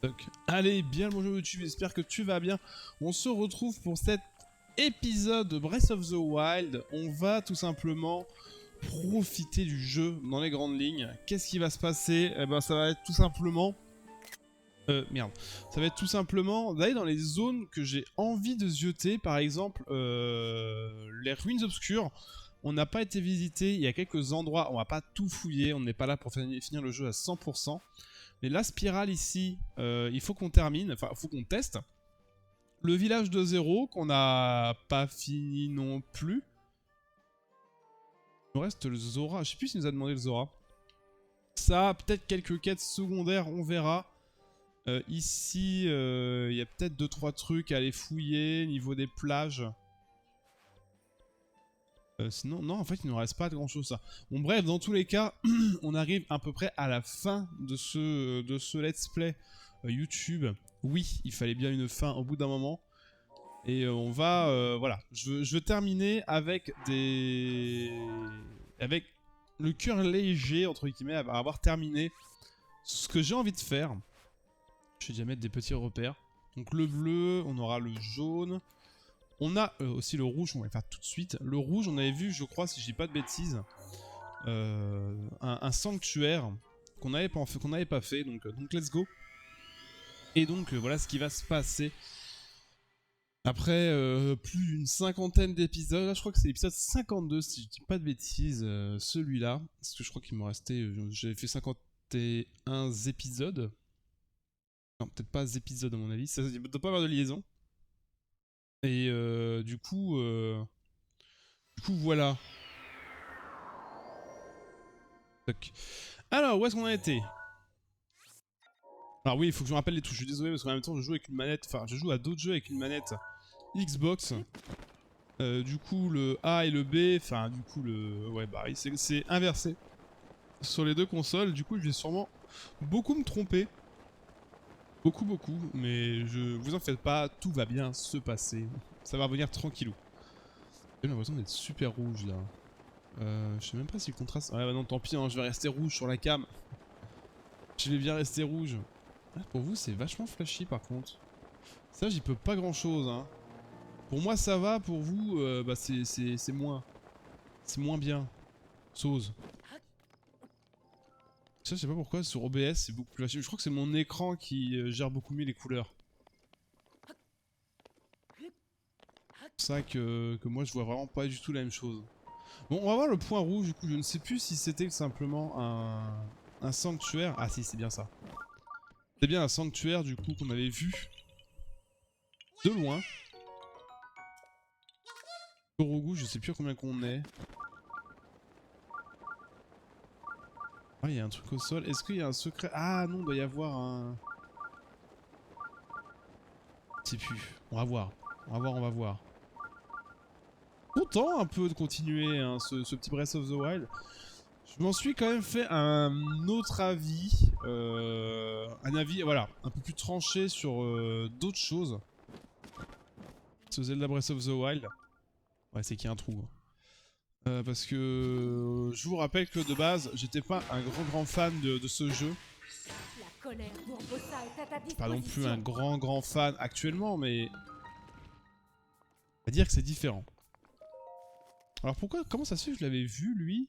Donc, allez, bien le bonjour YouTube, j'espère que tu vas bien. On se retrouve pour cet épisode de Breath of the Wild. On va tout simplement profiter du jeu dans les grandes lignes. Qu'est-ce qui va se passer? Eh ben, ça va être tout simplement... Ça va être tout simplement d'aller dans les zones que j'ai envie de zioter. Par exemple, les ruines obscures. On n'a pas été visité, il y a quelques endroits, on va pas tout fouiller, on n'est pas là pour finir le jeu à 100%. Mais la spirale ici, il faut qu'on termine, enfin il faut qu'on teste. Le village de zéro, qu'on n'a pas fini non plus. Il nous reste le Zora, je sais plus s'il nous a demandé le Zora. Ça, peut-être quelques quêtes secondaires, on verra. Ici, il y a peut-être 2-3 trucs à aller fouiller, niveau des plages. Sinon, non, en fait, il ne nous reste pas grand chose ça. Bon, bref, dans tous les cas, on arrive à peu près à la fin de ce let's play YouTube. Oui, il fallait bien une fin au bout d'un moment. Et on va, voilà, je veux terminer avec avec le cœur léger, entre guillemets, à avoir terminé ce que j'ai envie de faire. Je vais déjà mettre des petits repères. Donc le bleu, on aura le jaune. On a aussi le rouge, on va le faire tout de suite. Le rouge, on avait vu, je crois, si je dis pas de bêtises, un sanctuaire qu'on n'avait pas fait, donc let's go. Et donc voilà ce qui va se passer. Après plus d'une cinquantaine d'épisodes, là je crois que c'est l'épisode 52 si je dis pas de bêtises, celui-là. Parce que je crois qu'il me restait, j'avais fait 51 épisodes. Non, peut-être pas épisodes à mon avis, ça ne doit pas avoir de liaison. Et du coup, voilà. Alors, où est-ce qu'on a été? Alors oui, il faut que je me rappelle les touches, je suis désolé parce qu'en même temps je joue avec une manette, enfin je joue à d'autres jeux avec une manette Xbox. Du coup le A et le B, enfin du coup le... Ouais bah c'est inversé sur les deux consoles, du coup je vais sûrement beaucoup me tromper. Beaucoup, mais je vous en faites pas, tout va bien se passer. Ça va revenir tranquillou. J'ai l'impression d'être super rouge là. Je sais même pas si le contraste... Ouais bah non tant pis, hein, je vais rester rouge sur la cam. Je vais bien rester rouge. Ah, pour vous c'est vachement flashy par contre. Ça j'y peux pas grand chose hein. Pour moi ça va, pour vous bah c'est moins. C'est moins bien. Sauce. Ça je sais pas pourquoi sur OBS c'est beaucoup plus flashy. Je crois que c'est mon écran qui gère beaucoup mieux les couleurs. C'est ça que moi je vois vraiment pas du tout la même chose. Bon on va voir le point rouge du coup, je ne sais plus si c'était simplement un sanctuaire. Ah si c'est bien ça. C'est bien un sanctuaire du coup qu'on avait vu de loin. Korogu, je sais plus à combien qu'on est. Ah il y a un truc au sol, est-ce qu'il y a un secret? Ah non, il doit y avoir un... Je sais plus, on va voir. On va voir. Content un peu de continuer hein, ce petit Breath of the Wild. Je m'en suis quand même fait un autre avis, un avis voilà, un peu plus tranché sur d'autres choses. Ce Zelda Breath of the Wild. Ouais, c'est qu'il y a un trou. Parce que je vous rappelle que de base, j'étais pas un grand fan de ce jeu. Pas non plus un grand fan actuellement, mais on va dire que c'est différent. Alors pourquoi, comment ça se fait que je l'avais vu lui?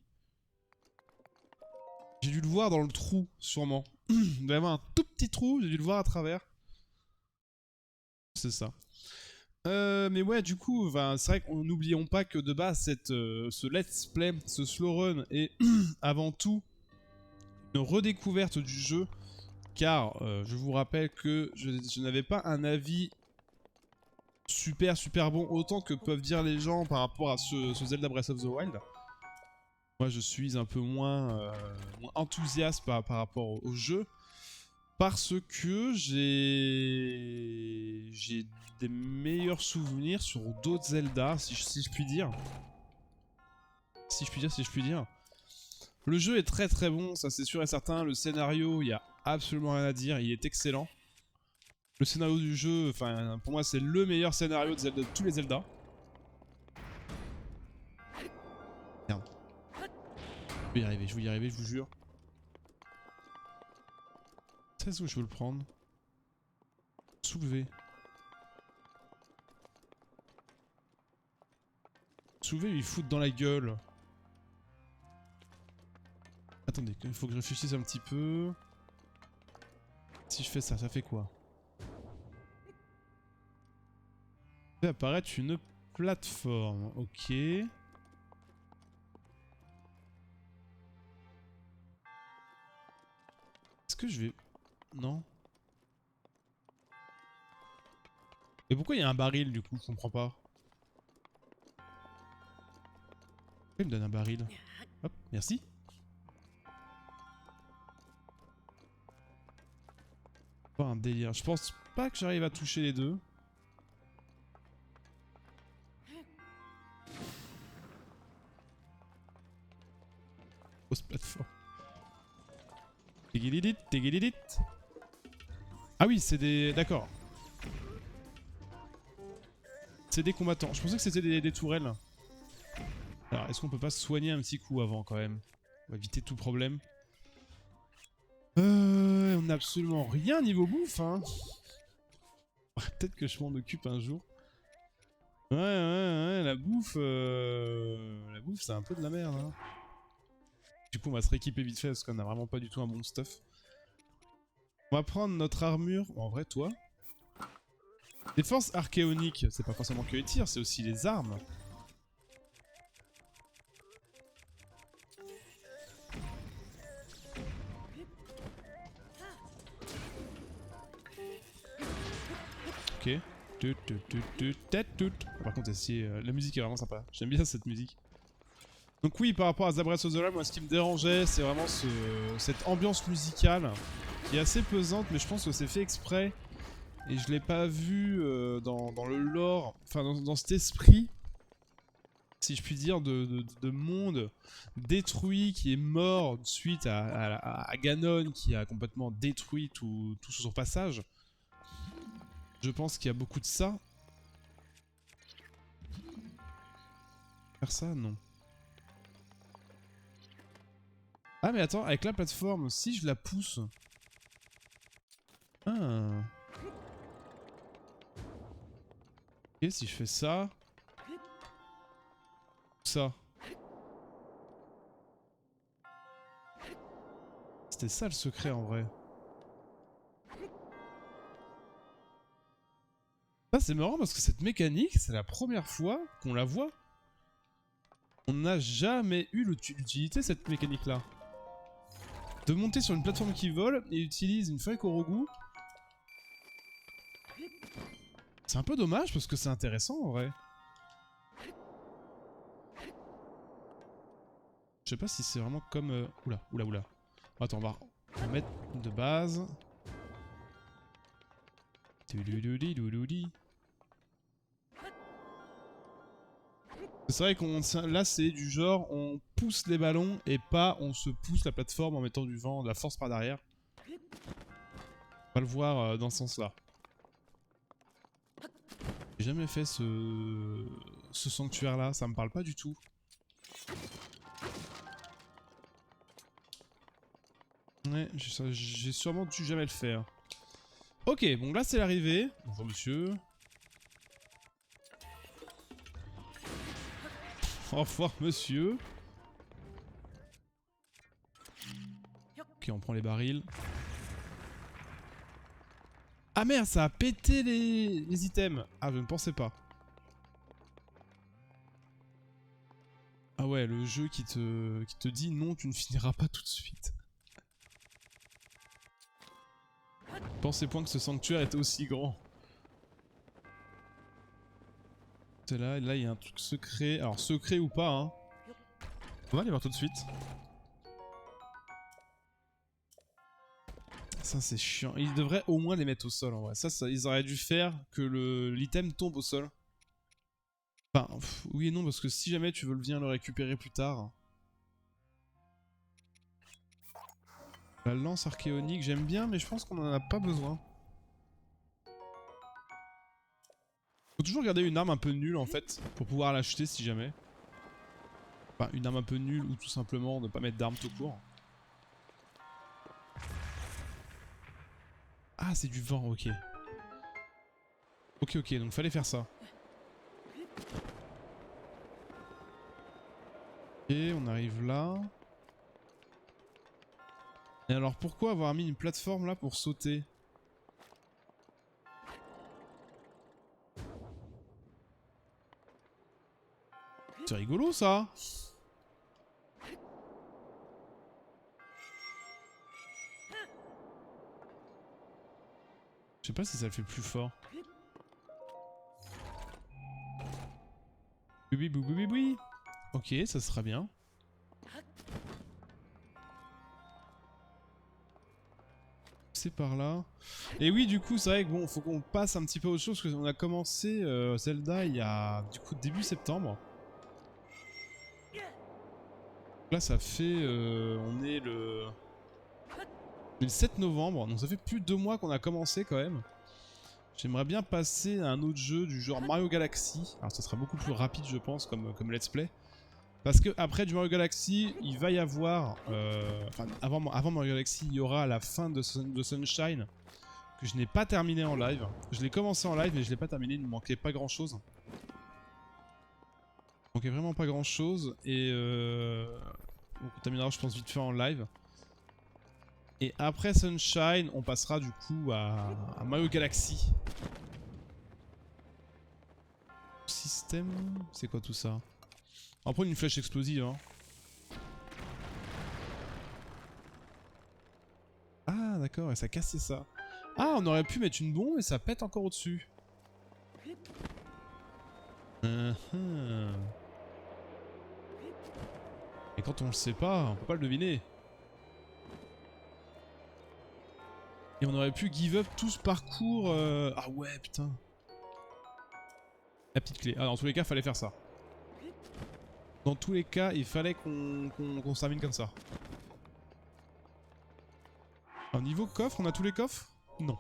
J'ai dû le voir dans le trou, sûrement. Il doit y avoir un tout petit trou, j'ai dû le voir à travers. C'est ça. Mais ouais, du coup, c'est vrai qu'on n'oublions pas que de base, ce let's play, ce slow run est avant tout une redécouverte du jeu. Car je vous rappelle que je n'avais pas un avis super bon autant que peuvent dire les gens par rapport à ce Zelda Breath of the Wild. Moi je suis un peu moins enthousiaste par rapport au jeu. Parce que j'ai des meilleurs souvenirs sur d'autres Zelda, si je puis dire. Si je puis dire. Le jeu est très bon, ça c'est sûr et certain. Le scénario, il n'y a absolument rien à dire, il est excellent. Le scénario du jeu, enfin pour moi c'est le meilleur scénario de tous les Zelda. Merde. Je vais y arriver, je vous jure. C'est où je veux le prendre. Soulever. Soulever, lui foutre dans la gueule. Attendez, il faut que je réfléchisse un petit peu. Si je fais ça, ça fait quoi? Ça fait apparaître une plateforme, ok. Est-ce que je vais... Non. Mais pourquoi il y a un baril du coup? Je comprends pas. Pourquoi il me donne un baril? Hop, merci. Pas un délire. Je pense pas que j'arrive à toucher les deux. Grosse plateforme. Tigilidit, tigilidit. Ah oui, c'est des... D'accord. C'est des combattants. Je pensais que c'était des tourelles. Alors, est-ce qu'on peut pas se soigner un petit coup avant quand même? On va éviter tout problème. On n'a absolument rien niveau bouffe, hein. Peut-être que je m'en occupe un jour. Ouais, la bouffe... La bouffe, c'est un peu de la merde, hein. Du coup, on va se rééquiper vite fait parce qu'on a vraiment pas du tout un bon stuff. On va prendre notre armure. En vrai, toi. Les forces archéoniques, c'est pas forcément que les tirs, c'est aussi les armes. Ok. Par contre, la musique est vraiment sympa. J'aime bien cette musique. Donc oui, par rapport à The Breath of the Wild, moi ce qui me dérangeait, c'est vraiment cette ambiance musicale qui est assez pesante, mais je pense que c'est fait exprès. Et je l'ai pas vu dans le lore, enfin dans cet esprit, si je puis dire, de monde détruit, qui est mort suite à Ganon, qui a complètement détruit tout sur son passage. Je pense qu'il y a beaucoup de ça. Faire ça, non. Ah mais attends, avec la plateforme, si je la pousse... Ah. Ok, si je fais ça... Ça. C'était ça le secret en vrai. Ça c'est marrant parce que cette mécanique, c'est la première fois qu'on la voit. On n'a jamais eu l'utilité cette mécanique là. De monter sur une plateforme qui vole et utilise une feuille Korogu. C'est un peu dommage parce que c'est intéressant en vrai. Je sais pas si c'est vraiment comme... Oula. Attends, on va mettre de base. C'est vrai qu'on là c'est du genre on pousse les ballons et pas on se pousse la plateforme en mettant du vent, de la force par derrière. On va le voir dans ce sens là. J'ai jamais fait ce sanctuaire là, ça me parle pas du tout. Ouais, j'ai sûrement dû jamais le faire. Ok, bon là c'est l'arrivée. Bonjour monsieur. Au revoir monsieur. Ok, on prend les barils. Ah merde, ça a pété les items. Ah, je ne pensais pas. Ah ouais, le jeu qui te dit non, tu ne finiras pas tout de suite. Je pensais point que ce sanctuaire était aussi grand. C'est là, il y a un truc secret. Alors secret ou pas, hein. On va aller voir tout de suite. Ça c'est chiant. Ils devraient au moins les mettre au sol en vrai. Ça ils auraient dû faire que l'item tombe au sol. Enfin, oui et non, parce que si jamais tu veux bien le récupérer plus tard. La lance archéonique, j'aime bien, mais je pense qu'on en a pas besoin. Faut toujours garder une arme un peu nulle en fait, pour pouvoir l'acheter si jamais. Enfin, une arme un peu nulle ou tout simplement ne pas mettre d'arme tout court. Ah, c'est du vent, ok. Ok, ok, donc fallait faire ça. Ok, on arrive là. Et alors pourquoi avoir mis une plateforme là pour sauter? C'est rigolo ça. Je sais pas si ça le fait plus fort. Oui, oui, oui, oui, oui. Ok, ça sera bien. C'est par là. Et oui, du coup, c'est vrai que bon, faut qu'on passe un petit peu à autre chose parce qu'on a commencé Zelda il y a du coup début septembre. Là, ça fait, on est le 7 novembre, donc ça fait plus de 2 mois qu'on a commencé quand même. J'aimerais bien passer à un autre jeu du genre Mario Galaxy. Alors, ça sera beaucoup plus rapide, je pense, comme let's play. Parce que après du Mario Galaxy, il va y avoir, enfin avant Mario Galaxy, il y aura la fin de Sunshine que je n'ai pas terminé en live. Je l'ai commencé en live mais je l'ai pas terminé, il me manquait pas grand chose. Il manquait vraiment pas grand chose et donc on terminera je pense vite fait en live. Et après Sunshine, on passera du coup à Mario Galaxy. Système, c'est quoi tout ça? On va prendre une flèche explosive hein. Ah d'accord, et ça cassait ça. Ah, on aurait pu mettre une bombe et ça pète encore au-dessus. Et quand on le sait pas, on peut pas le deviner. Et on aurait pu give up tout ce parcours... Ah ouais, putain. La petite clé. Ah, dans tous les cas, fallait faire ça. Dans tous les cas, il fallait qu'on se termine comme ça. Au niveau coffre, on a tous les coffres? Non.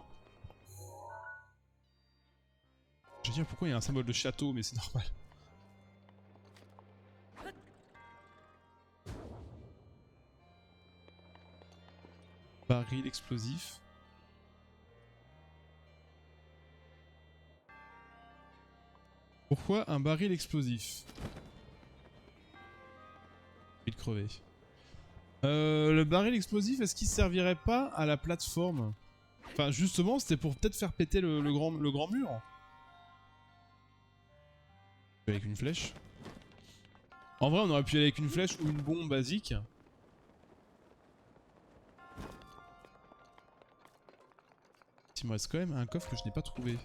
Je veux dire, pourquoi il y a un symbole de château, mais c'est normal. Baril explosif. Pourquoi un baril explosif? Il crever. Le baril explosif, est-ce qu'il servirait pas à la plateforme? Enfin, justement, c'était pour peut-être faire péter le grand mur. Avec une flèche. En vrai, on aurait pu y aller avec une flèche ou une bombe basique. Il me reste quand même un coffre que je n'ai pas trouvé.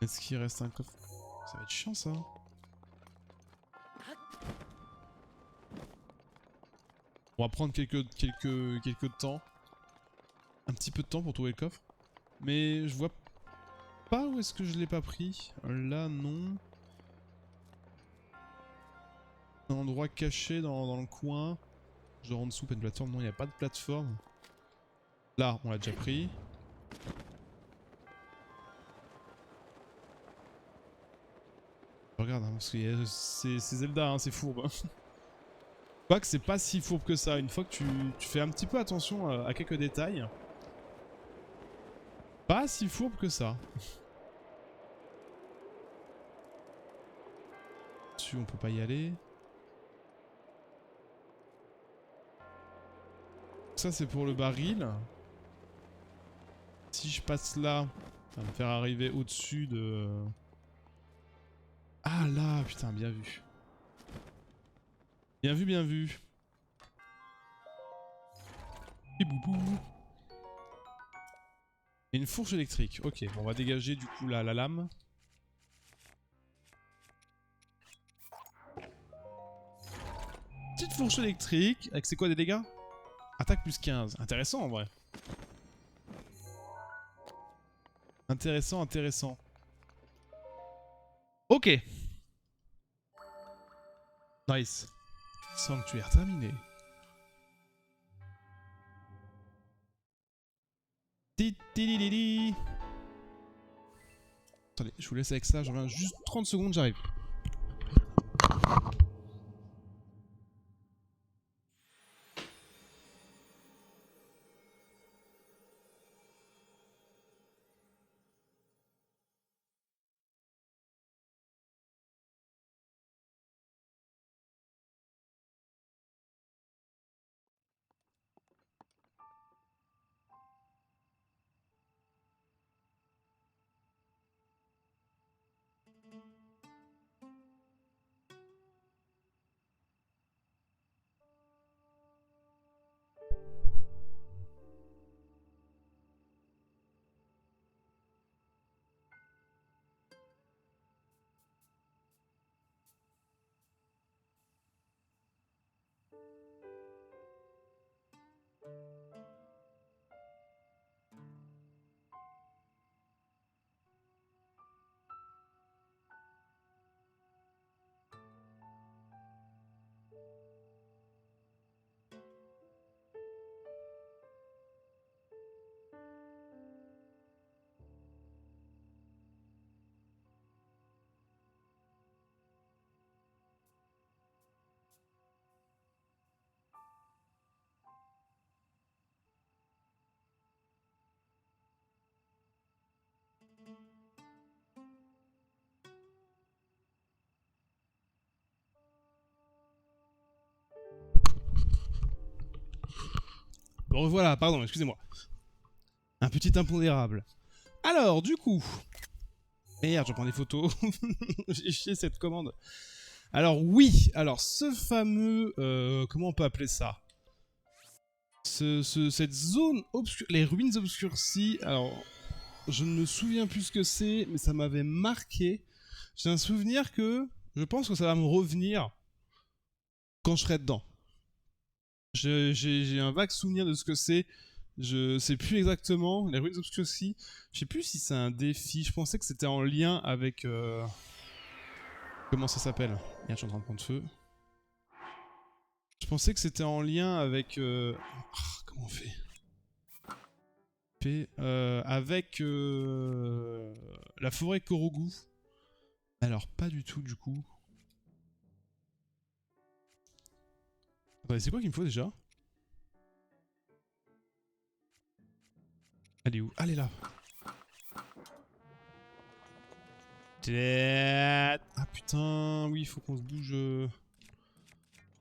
Est-ce qu'il reste un coffre? Ça va être chiant ça. On va prendre quelques temps. Un petit peu de temps pour trouver le coffre. Mais je vois pas où est-ce que je l'ai pas pris. Là, non. Un endroit caché dans le coin. Genre en dessous, pas de plateforme. Non, il n'y a pas de plateforme. Là, on l'a déjà pris. Regarde, hein, parce que c'est Zelda, hein, c'est fourbe. Quoique c'est pas si fourbe que ça. Une fois que tu fais un petit peu attention à quelques détails. Pas si fourbe que ça. Dessus, on peut pas y aller. Ça, c'est pour le baril. Si je passe là, ça va me faire arriver au-dessus de... Ah là, putain, bien vu. Bien vu, bien vu. Et boubou. Et une fourche électrique. Ok, bon, on va dégager du coup la lame. Petite fourche électrique. Avec c'est quoi des dégâts? Attaque plus 15. Intéressant en vrai. Intéressant, intéressant. Ok. Nice. Sanctuaire terminé. Attendez, je vous laisse avec ça, je reviens juste 30 secondes, j'arrive. Revoilà, pardon, excusez-moi. Un petit impondérable. Alors, du coup... Merde, je prends des photos. J'ai chié cette commande. Alors oui, alors ce fameux... comment on peut appeler ça? Cette zone obscure... Les ruines obscurcies... Alors, je ne me souviens plus ce que c'est, mais ça m'avait marqué. J'ai un souvenir que... Je pense que ça va me revenir quand je serai dedans. J'ai un vague souvenir de ce que c'est. Je sais plus exactement. Les ruines obscurcies. Je sais plus si c'est un défi. Je pensais que c'était en lien avec... Comment ça s'appelle? Merde, je suis en train de prendre feu. Je pensais que c'était en lien avec... comment on fait? Avec la forêt Korogu. Alors, pas du tout, du coup. Attendez, c'est quoi qu'il me faut déjà? Elle est où? Ah, elle est là. Ah putain, oui, il faut qu'on se bouge. Je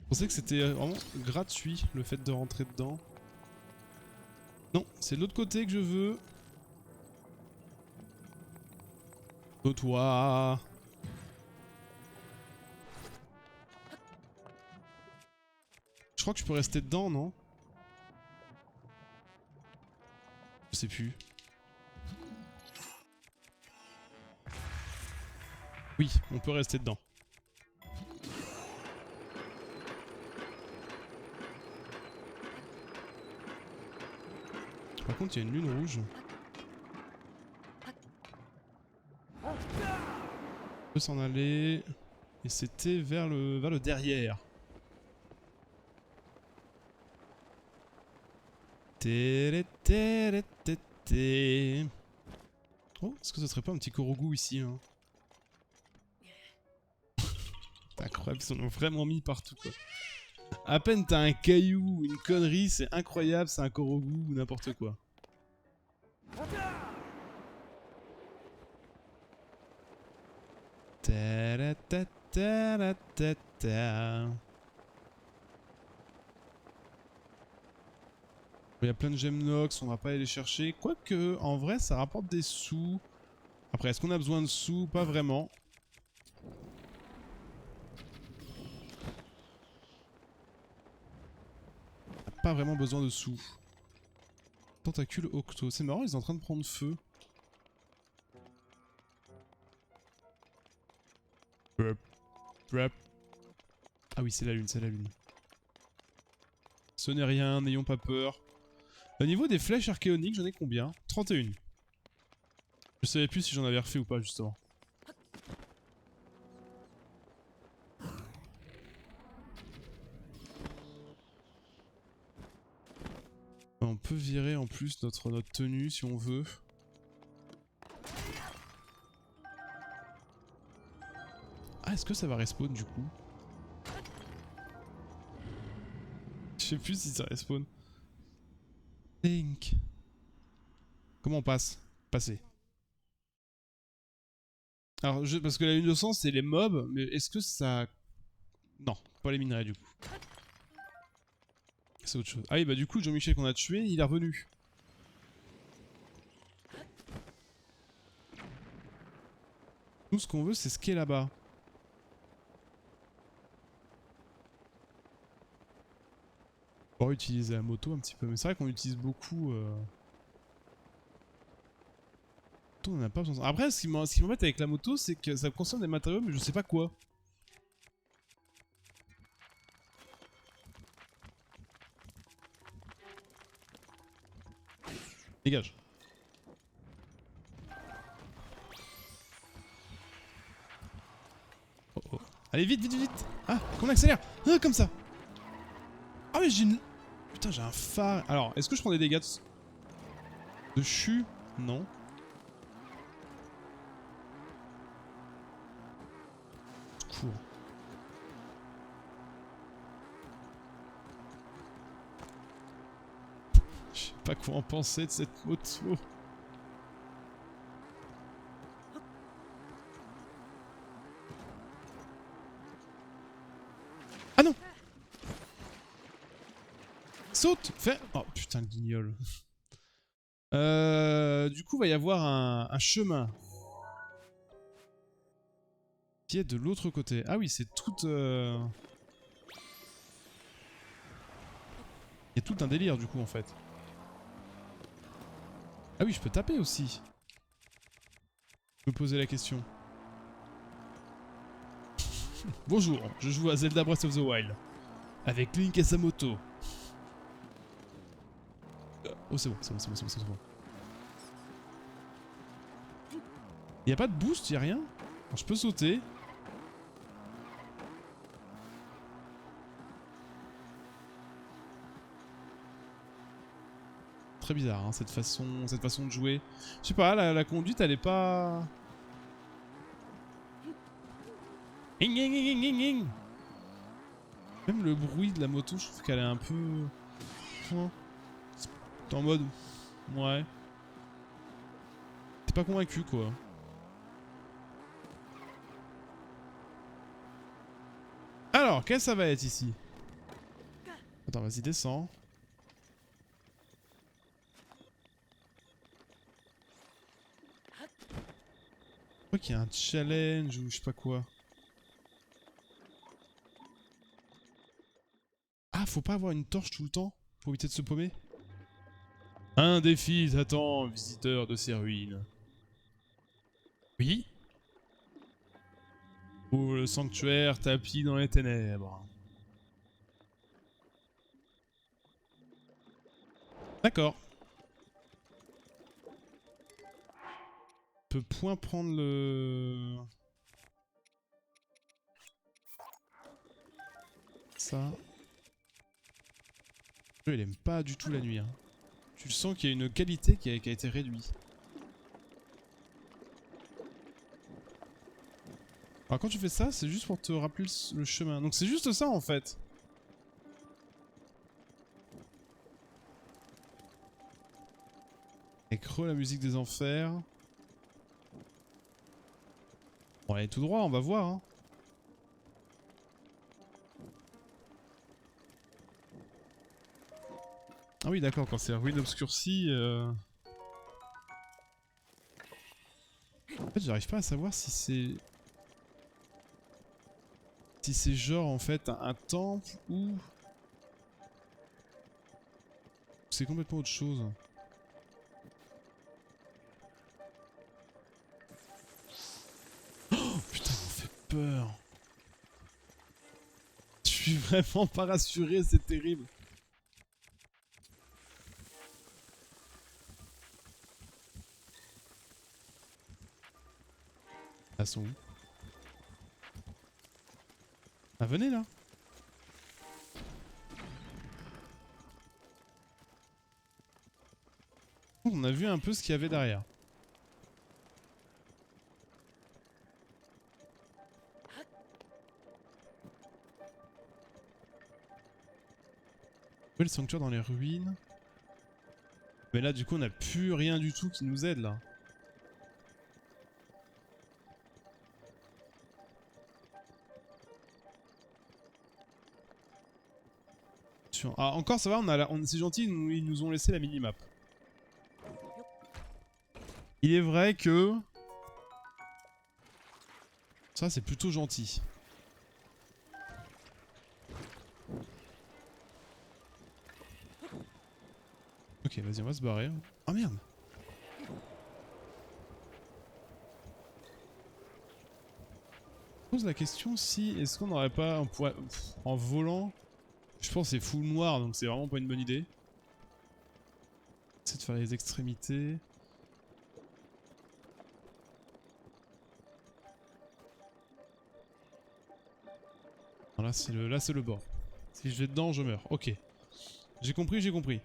pensais que c'était vraiment gratuit le fait de rentrer dedans. Non, c'est de l'autre côté que je veux. Oh toi. Je crois que je peux rester dedans, non? Je sais plus. Oui, on peut rester dedans. Par contre, il y a une lune rouge. On peut s'en aller. Et c'était vers le derrière. Oh, est-ce que ce serait pas un petit Korogu ici hein? C'est incroyable, ils en ont vraiment mis partout quoi. À peine t'as un caillou, une connerie, c'est incroyable, c'est un Korogu ou n'importe quoi. Il y a plein de gemmes nox, on va pas aller les chercher. Quoique, en vrai, ça rapporte des sous. Après, est-ce qu'on a besoin de sous? Pas vraiment. On n'a pas vraiment besoin de sous. Tentacule octo. C'est marrant, ils sont en train de prendre feu. Ah oui, c'est la lune, c'est la lune. Ce n'est rien, n'ayons pas peur. Au niveau des flèches archéoniques, j'en ai combien? 31. Je savais plus si j'en avais refait ou pas, justement. On peut virer en plus notre tenue si on veut. Ah, est-ce que ça va respawn du coup? Je sais plus si ça respawn. Link. Comment on passe? Passer. Alors, parce que la lune de sang, c'est les mobs, mais est-ce que ça... Non, pas les minerais du coup. C'est autre chose. Ah oui, bah du coup, Jean-Michel qu'on a tué, il est revenu. Nous, ce qu'on veut, c'est ce qui est là-bas. On va utiliser la moto un petit peu, mais c'est vrai qu'on utilise beaucoup... On n'a pas besoin. Après, ce qui m'embête avec la moto, c'est que ça consomme des matériaux, mais je sais pas quoi. Dégage. Oh oh. Allez, vite, vite, vite. Ah, qu'on accélère. Ah, comme ça. Ah, mais j'ai une... Putain, j'ai un phare. Alors, est-ce que je prends des dégâts de chu? Non. Cours. Je sais pas quoi en penser de cette moto. Ah non! Saute! Fais... Oh putain, le guignol. Du coup, va y avoir un chemin. Qui est de l'autre côté. Ah oui, c'est tout... Il y a tout un délire, du coup, en fait. Ah oui, je peux taper aussi. Je me poser la question. Bonjour, je joue à Zelda Breath of the Wild. Avec Link et sa moto. Oh, c'est bon, c'est bon, c'est bon, c'est bon, c'est bon. Y a pas de boost, y a rien. Alors, je peux sauter. Très bizarre, hein, cette façon de jouer. Je sais pas, la conduite, elle est pas... Même le bruit de la moto, je trouve qu'elle est un peu... T'es en mode... Ouais. T'es pas convaincu, quoi. Alors, qu'est-ce que ça va être ici? Attends, vas-y, descends. Je crois qu'il y a un challenge ou je sais pas quoi. Ah, faut pas avoir une torche tout le temps pour éviter de se paumer? Un défi t'attend, visiteur de ces ruines. Oui? Ou le sanctuaire tapis dans les ténèbres. D'accord. Je peux point prendre le... Ça. Il aime pas du tout la nuit. Hein. Tu sens qu'il y a une qualité qui a été réduite. Alors quand tu fais ça, c'est juste pour te rappeler le chemin. Donc c'est juste ça en fait. Et creux la musique des enfers. On va aller tout droit, on va voir. Hein. Ah oui d'accord, quand c'est ruine obscurcie... En fait j'arrive pas à savoir si c'est... Si c'est genre en fait un temple ou... C'est complètement autre chose. Oh putain, ça me fait peur. Je suis vraiment pas rassuré, c'est terrible. Elles sont où? Ah venez là. On a vu un peu ce qu'il y avait derrière. Ouais, le sanctuaire dans les ruines. Mais là du coup on a plus rien du tout qui nous aide là. Ah encore ça va, c'est gentil, ils nous ont laissé la minimap. Il est vrai que... Ça c'est plutôt gentil. Ok vas-y on va se barrer. Oh merde. Je pose la question si... Est-ce qu'on n'aurait pas... On pourrait, en volant... Je pense que c'est full noir donc c'est vraiment pas une bonne idée. Essayer de faire les extrémités. Non, là c'est le bord. Si je vais dedans je meurs. Ok. J'ai compris, j'ai compris.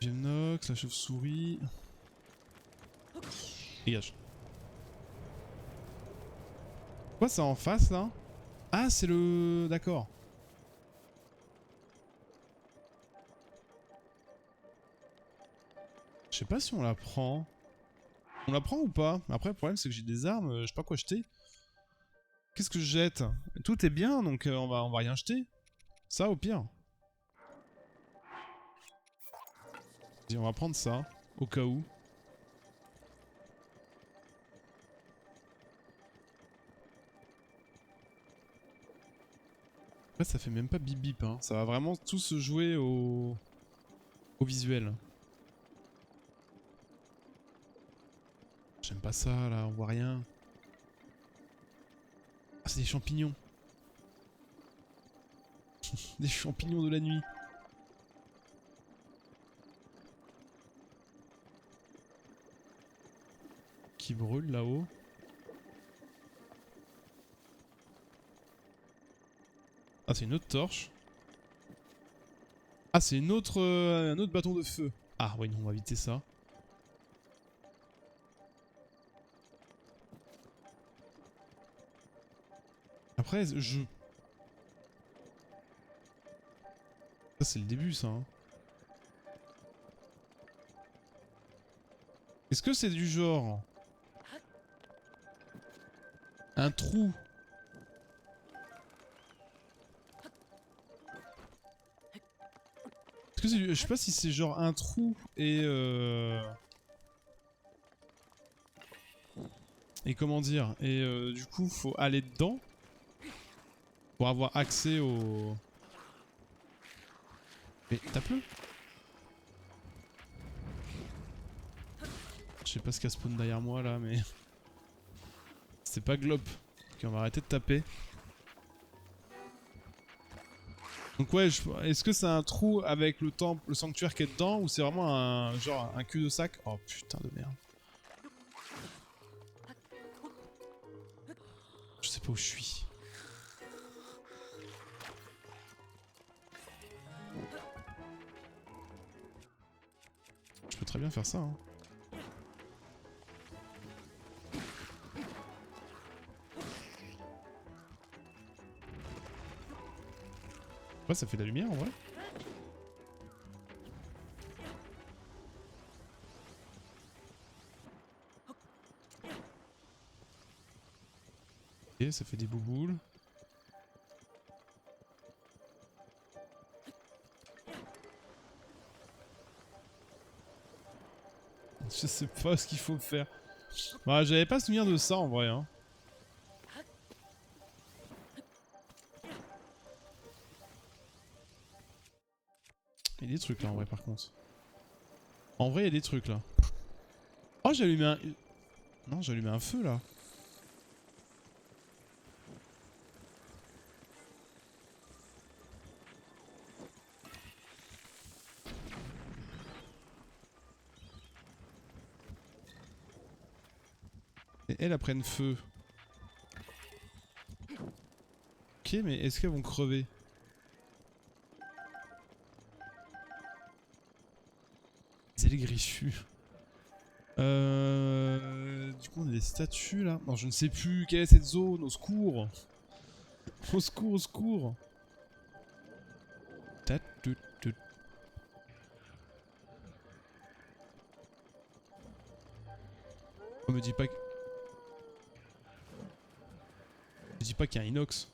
Gemnox, la chauve-souris... Dégage. Quoi ça en face là? Ah c'est le... D'accord. Je sais pas si on la prend. On la prend ou pas? Après le problème c'est que j'ai des armes, je sais pas quoi jeter. Qu'est-ce que je jette? Tout est bien donc on va rien jeter. Ça au pire. Et on va prendre ça, au cas où. Après ça fait même pas bip bip, hein. Ça va vraiment tout se jouer au visuel. J'aime pas ça là, on voit rien. Ah c'est des champignons. Des champignons de la nuit. Qui brûle là-haut. Ah c'est une autre torche. Ah c'est une autre, un autre bâton de feu. Ah oui non, on va éviter ça. Après je... Ça c'est le début ça. Hein. Est-ce que c'est du genre... Un trou. Est-ce que c'est du... Je sais pas si c'est genre un trou et et comment dire. Et du coup faut aller dedans. Pour avoir accès au... Mais tape-le. Je sais pas ce qu'il y a spawn derrière moi là mais... C'est pas Glop. Ok on va arrêter de taper. Donc ouais, est-ce que c'est un trou avec le temple, le sanctuaire qui est dedans ou c'est vraiment un genre un cul de sac? Oh putain de merde. Je sais pas où je suis. Je peux très bien faire ça hein. Ouais ça fait de la lumière en vrai. Ok ça fait des bouboules. Je sais pas ce qu'il faut faire. Bah j'avais pas souvenir de ça en vrai hein. Il y a des trucs là en vrai par contre. En vrai il y a des trucs là. Oh j'ai allumé un... Non j'ai allumé un feu là. Et elles prennent feu. Ok mais est-ce qu'elles vont crever? C'est les griffus. Du coup on a des statues là. Non je ne sais plus quelle est cette zone. Au secours. Au secours, au secours. On me dit pas que... Me dis pas qu'il y a un inox.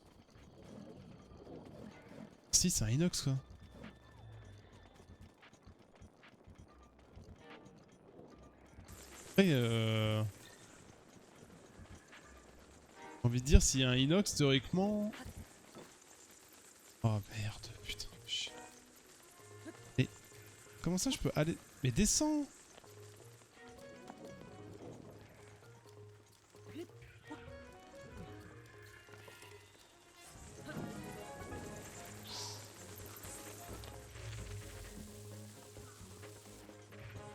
Si c'est un inox quoi. Après j'ai envie de dire s'il y a un inox théoriquement... Oh merde, putain. Mais comment ça je peux aller... Mais descends.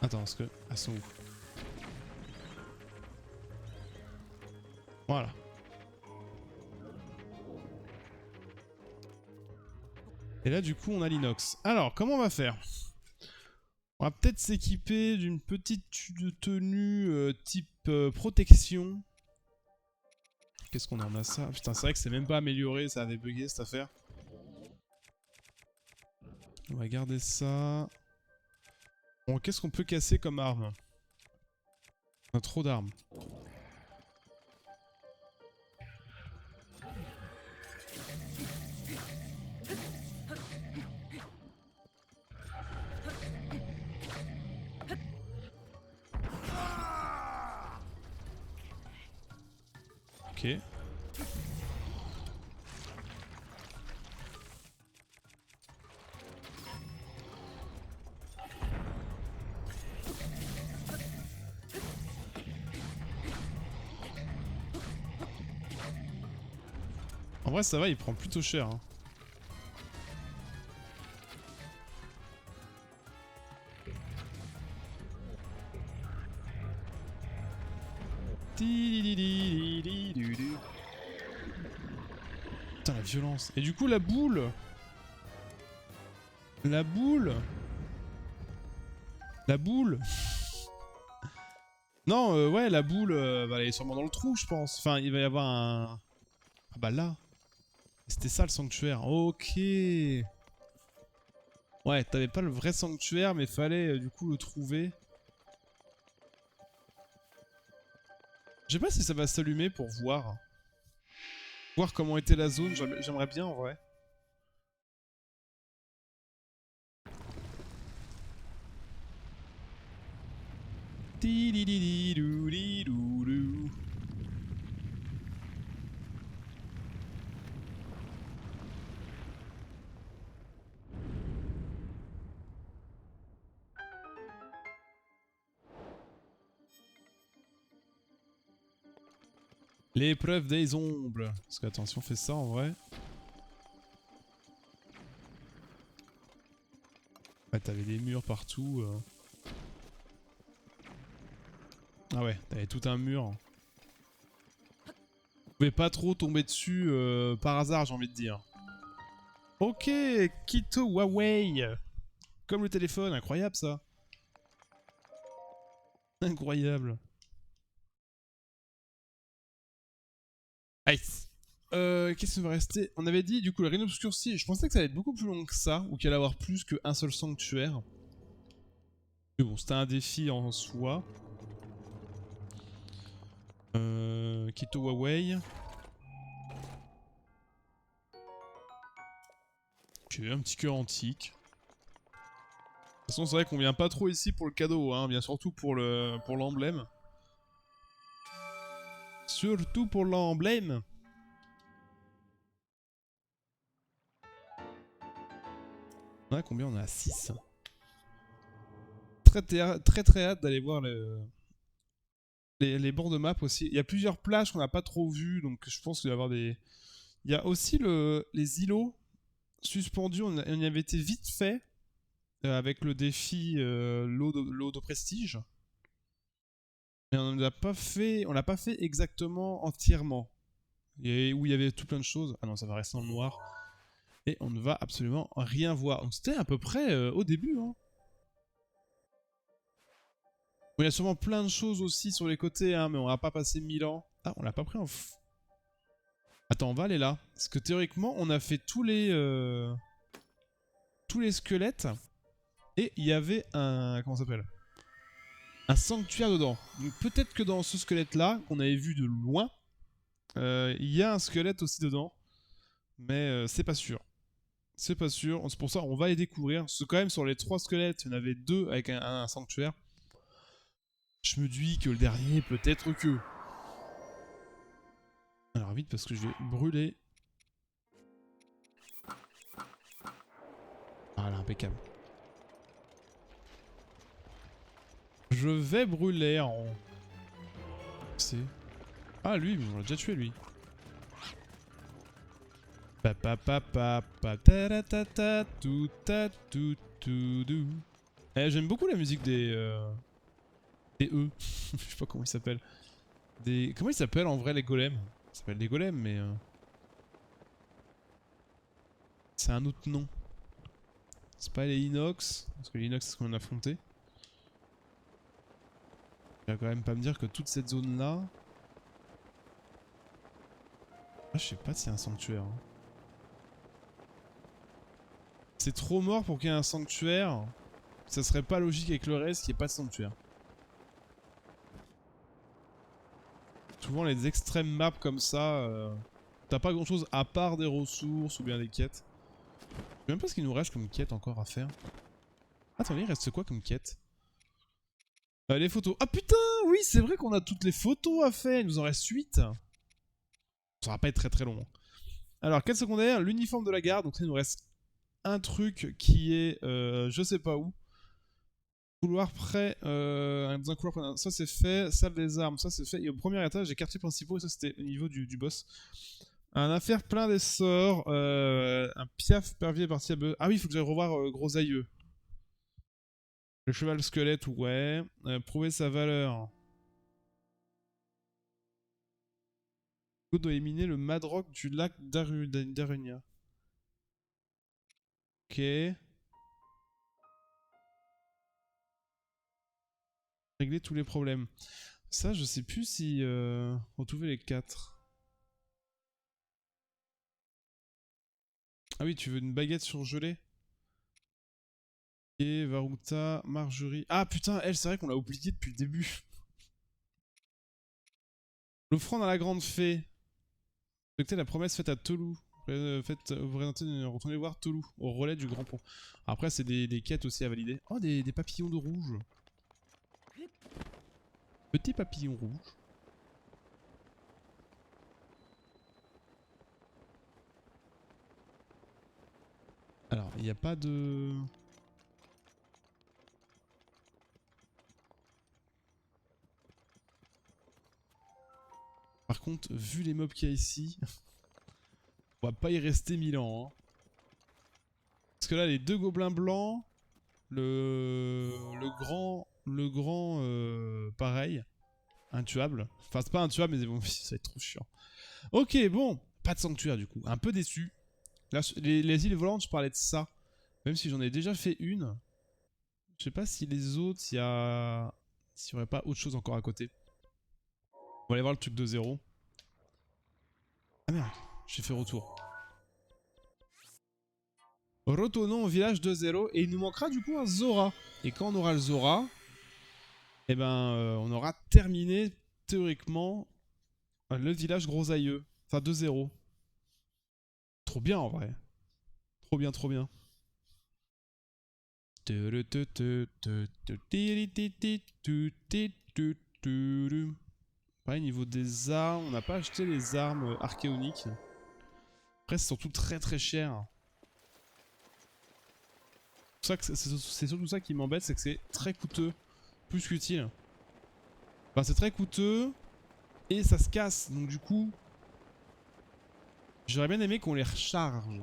Attends, parce que... Elles sont où? Voilà. Et là du coup on a l'inox. Alors comment on va faire? On va peut-être s'équiper d'une petite tenue type protection. Qu'est-ce qu'on en a ça? Putain c'est vrai que c'est même pas amélioré, ça avait bugué cette affaire. On va garder ça. Bon qu'est-ce qu'on peut casser comme arme? On a trop d'armes. Ok. En vrai, ça va, il prend plutôt cher. Hein. Putain, la violence. Et du coup, la boule. La boule. La boule. Non, ouais, la boule, bah, elle est sûrement dans le trou, je pense. Enfin, il va y avoir un... Ah bah là. C'était ça le sanctuaire. Ok. Ouais, t'avais pas le vrai sanctuaire, mais fallait du coup le trouver. Je sais pas si ça va s'allumer pour voir. Voir comment était la zone, j'aimerais bien en vrai. L'épreuve des ombres. Parce que attention, fais ça en vrai. Ouais, t'avais des murs partout. Ah ouais, t'avais tout un mur. Vous pouvez pas trop tomber dessus par hasard, j'ai envie de dire. Ok, Kito Huawei. Comme le téléphone, incroyable ça. Incroyable. Ice. Qu'est-ce qui va rester? On avait dit du coup le Reign obscurci. Je pensais que ça allait être beaucoup plus long que ça, ou qu'il allait avoir plus qu'un seul sanctuaire. Mais bon, c'était un défi en soi. Kito Huawei. Ok, un petit cœur antique. De toute façon, c'est vrai qu'on vient pas trop ici pour le cadeau, hein. On vient surtout pour l'emblème. Surtout pour l'emblème. On a combien? On a 6. Très hâte d'aller voir les bords de map aussi. Il y a plusieurs plages qu'on n'a pas trop vues, donc je pense qu'il va y avoir des... Il y a aussi les îlots suspendus, on y avait été vite fait avec le défi l'eau de prestige. Mais on l'a pas fait exactement entièrement. Où il y avait tout plein de choses. Ah non, ça va rester dans le noir. Et on ne va absolument rien voir. Donc c'était à peu près au début. Hein. Bon, il y a sûrement plein de choses aussi sur les côtés, hein, mais on va pas passer 1000 ans. Ah, on l'a pas pris en... Attends, on va aller là. Parce que théoriquement, on a fait tous les squelettes. Et il y avait un... Comment ça s'appelle? Un sanctuaire dedans. Donc peut-être que dans ce squelette-là, qu'on avait vu de loin, il y a un squelette aussi dedans. Mais c'est pas sûr. C'est pas sûr. C'est pour ça on va les découvrir. Parce que quand même sur les 3 squelettes, il y en avait 2 avec un sanctuaire. Je me dis que le dernier peut-être que... Alors vite parce que je vais brûler. Ah là, impeccable. Je vais brûler en... C'est... Ah lui, mais on l'a déjà tué lui. Eh, j'aime beaucoup la musique des E. Je sais pas comment ils s'appellent. Comment ils s'appellent en vrai les golems? Ils s'appellent des golems mais... C'est un autre nom. C'est pas les inox. Parce que les inox c'est ce qu'on a affronté. Il va quand même pas me dire que toute cette zone là... Ah, je sais pas s'il y a un sanctuaire. Hein. C'est trop mort pour qu'il y ait un sanctuaire. Ça serait pas logique avec le reste qu'il n'y ait pas de sanctuaire. Souvent les extrêmes maps comme ça, t'as pas grand chose à part des ressources ou bien des quêtes. Je sais même pas ce qu'il nous reste comme quête encore à faire. Attendez, il reste quoi comme quête? Les photos. Ah putain, oui, c'est vrai qu'on a toutes les photos à faire, il nous en reste 8. Ça va pas être très très long. Alors, quête secondaire, l'uniforme de la garde. Donc, il nous reste un truc qui est je sais pas où. Couloir près, dans un couloir, ça c'est fait. Salle des armes, ça c'est fait. Et au premier étage, les quartiers principaux, et ça c'était au niveau du boss. Un affaire plein d'essor, un piaf pervier parti à bœuf. Ah oui, il faut que j'aille revoir Gros Aïeux. Le cheval squelette, ouais. Prouver sa valeur. Hugo doit éliminer le Madrock du lac d'Arunia. Ok. Régler tous les problèmes. Ça, je sais plus si... retrouver les 4. Ah oui, tu veux une baguette surgelée? Et Varuta, Marjorie... Ah putain, elle, c'est vrai qu'on l'a oublié depuis le début. L'offrande à la grande fée. Respectez la promesse faite à Tolu. Retournez voir Tolu, au relais du grand pont. Après, c'est des quêtes aussi à valider. Oh, des papillons de rouge. Petit papillon rouge. Alors, il n'y a pas de... Par contre, vu les mobs qu'il y a ici, on va pas y rester 1000 ans. Hein. Parce que là, les deux gobelins blancs, le grand, pareil, intuable. Enfin, c'est pas intuable, mais bon, ça va être trop chiant. Ok, bon, pas de sanctuaire du coup. Un peu déçu. Là, les îles volantes, je parlais de ça. Même si j'en ai déjà fait une. Je sais pas si les autres, s'il y aurait pas autre chose encore à côté. On va aller voir le truc de 0. Ah merde, j'ai fait retour. Retournons au village de 0 et il nous manquera du coup un Zora. Et quand on aura le Zora, eh ben on aura terminé théoriquement le village Gros Aïeux. Enfin 2-0. Trop bien en vrai. Trop bien, trop bien. Pareil, niveau des armes, on n'a pas acheté les armes archéoniques. Après, c'est surtout très très cher. C'est surtout ça qui m'embête, c'est que c'est très coûteux. Plus qu'utile. Enfin, c'est très coûteux. Et ça se casse. Donc du coup, j'aurais bien aimé qu'on les recharge.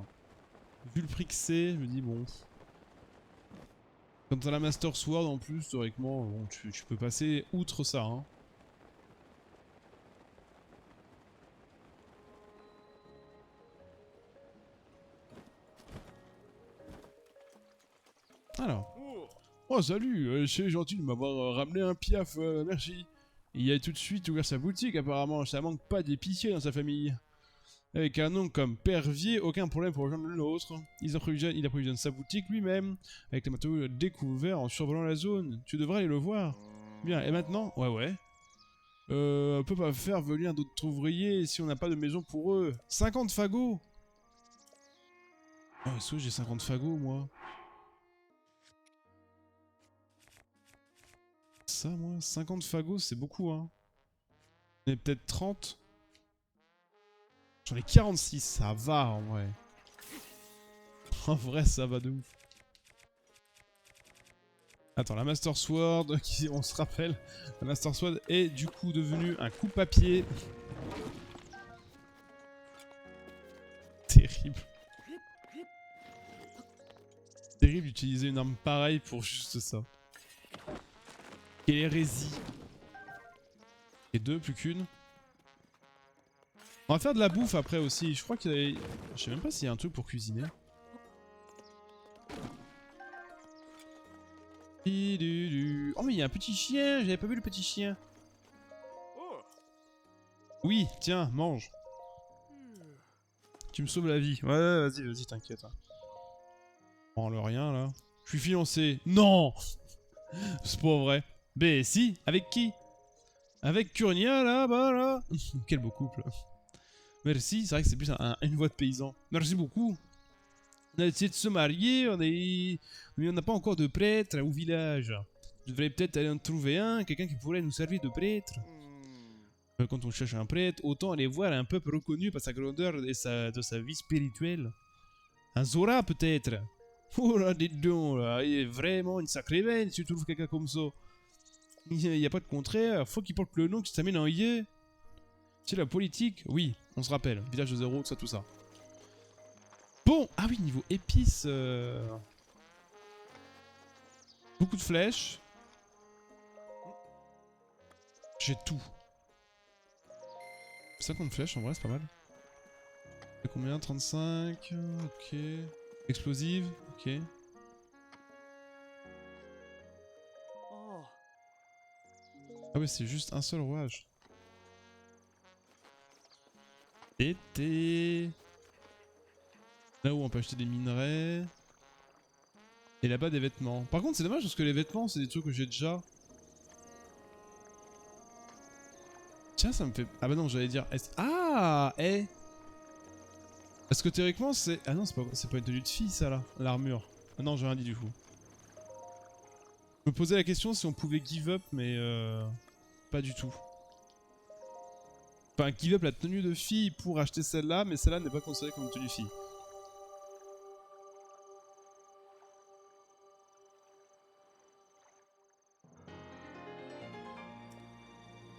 Vu le prix que c'est, je me dis bon... Quand t'as la Master Sword en plus, théoriquement, bon, tu peux passer outre ça. Hein. Alors. Oh salut, c'est gentil de m'avoir ramené un piaf, merci. Il a tout de suite ouvert sa boutique apparemment, ça manque pas d'épiciers dans sa famille. Avec un nom comme Pervier, aucun problème pour rejoindre le nôtre. Il approvisionne sa boutique lui-même, avec les matériaux découverts en survolant la zone. Tu devrais aller le voir. Bien, et maintenant? Ouais. On peut pas faire venir d'autres ouvriers si on n'a pas de maison pour eux. 50 fagots! Oh, est-ce que j'ai 50 fagots, moi? Ça, moi, 50 fagots, c'est beaucoup, hein. On est peut-être 30. J'en ai 46, ça va, en vrai. En vrai, ça va de ouf. Attends, la Master Sword, on se rappelle, la Master Sword est du coup devenue un coupe-papier. Terrible. Terrible d'utiliser une arme pareille pour juste ça. Quelle hérésie. Et deux, plus qu'une. On va faire de la bouffe après aussi. Je crois qu'il y a... Je sais même pas s'il y a un truc pour cuisiner. Oh mais il y a un petit chien, j'avais pas vu le petit chien. Oui, tiens, mange. Tu me sauves la vie. Ouais, vas-y, t'inquiète. Prends le rien là. Je suis fiancé. Non. C'est pas vrai. Ben si, avec qui? Avec Curnia là-bas là. Quel beau couple. Merci, c'est vrai que c'est plus une voix de paysan. Merci beaucoup. On a essayé de se marier, mais on n'a pas encore de prêtre au village. Je devrais peut-être aller en trouver un, quelqu'un qui pourrait nous servir de prêtre. Quand on cherche un prêtre, autant aller voir un peuple reconnu par sa grandeur et de sa vie spirituelle. Un Zora peut-être. Oh là, dites donc, là, il est vraiment une sacrée veine si tu trouves quelqu'un comme ça. Il n'y a pas de contraire, faut qu'il porte le nom qui s'amène en yé. C'est la politique, oui, on se rappelle. Village de zéro, tout ça. Bon, ah oui, niveau épices. Beaucoup de flèches. J'ai tout. 50 flèches, en vrai, c'est pas mal. C'est combien? 35. Ok. Explosive, ok. Ah ouais, c'est juste un seul rouage. Été. Là où on peut acheter des minerais. Et là-bas des vêtements. Par contre, c'est dommage parce que les vêtements, c'est des trucs que j'ai déjà. Tiens, ça me fait... Ah bah non, j'allais dire... Ah, eh. Parce que théoriquement, c'est... Ah non, c'est pas une tenue de fille, ça, là. L'armure. Ah non, j'ai rien dit, du coup. Je me posais la question si on pouvait give up, mais... Pas du tout. Enfin, give up la tenue de fille pour acheter celle-là, mais celle-là n'est pas considérée comme une tenue fille.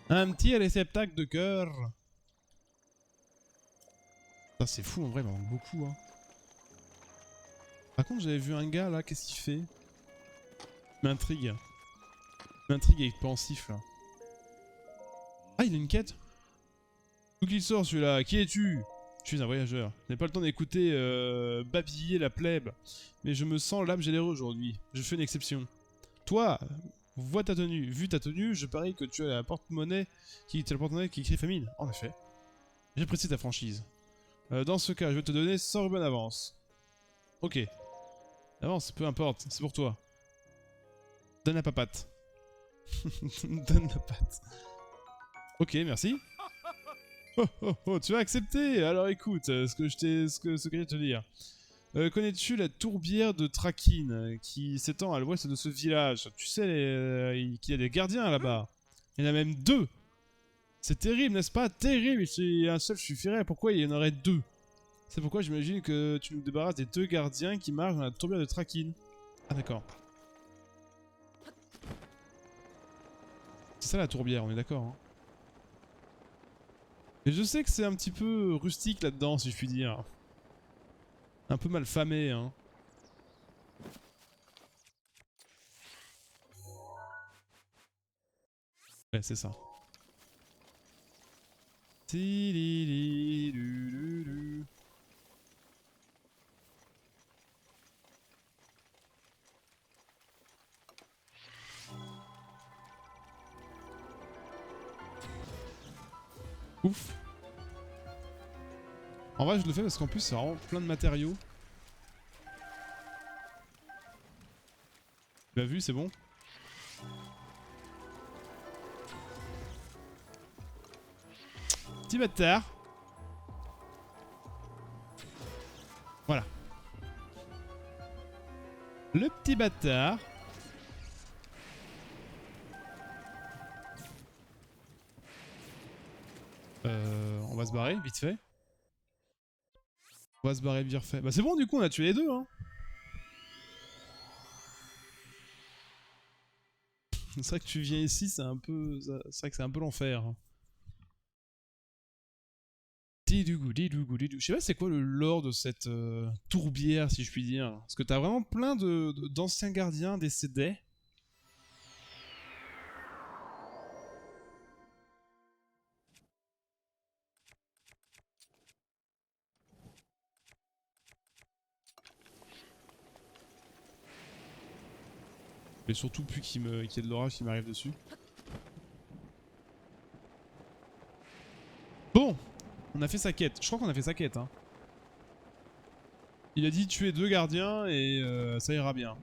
Un petit réceptacle de cœur. Ça c'est fou en vrai, il m'en manque beaucoup. Hein. Par contre, j'avais vu un gars là, qu'est-ce qu'il fait? M'intrigue. M'intrigue avec pensif là. Ah, il a une quête? D'où qu'il sort celui-là? Qui es-tu? Je suis un voyageur. Je n'ai pas le temps d'écouter babiller la plèbe. Mais je me sens l'âme généreux aujourd'hui. Je fais une exception. Toi, vois ta tenue. Vu ta tenue, je parie que tu as la porte-monnaie qui écrit famine. En effet. J'apprécie ta franchise. Dans ce cas, je vais te donner 100 rubans d'avance. Ok. Avance, peu importe, c'est pour toi. Donne la papate. Donne la patte. Ok, merci. Oh oh oh, tu as accepté. Alors écoute, ce que je vais te dire. Connais-tu la tourbière de Trakin qui s'étend à l'ouest de ce village? Tu sais qu'il y a des gardiens là-bas. Il y en a même 2. C'est terrible, n'est-ce pas? Terrible. Si un seul suffirait, pourquoi il y en aurait 2? C'est pourquoi j'imagine que tu nous débarrasses des 2 gardiens qui marchent dans la tourbière de Trakin. Ah d'accord. C'est ça la tourbière, on est d'accord. Hein. Mais je sais que c'est un petit peu rustique là-dedans, si je puis dire. Un peu mal famé, hein. Ouais, c'est ça. Ouf. En vrai, je le fais parce qu'en plus, c'est vraiment plein de matériaux. Tu l'as vu, c'est bon. Petit bâtard. Voilà. Le petit bâtard. On va se barrer, vite fait. On va se barrer vite fait. Bah c'est bon, du coup, on a tué les 2, hein. C'est vrai que tu viens ici, c'est un peu... C'est vrai que c'est un peu l'enfer. Je sais pas c'est quoi le lore de cette tourbière, si je puis dire. Parce que t'as vraiment plein d'anciens gardiens décédés. Mais surtout plus qu'il y ait de l'orage qui m'arrive dessus. Bon, on a fait sa quête. Je crois qu'on a fait sa quête. Hein. Il a dit tuer 2 gardiens et ça ira bien.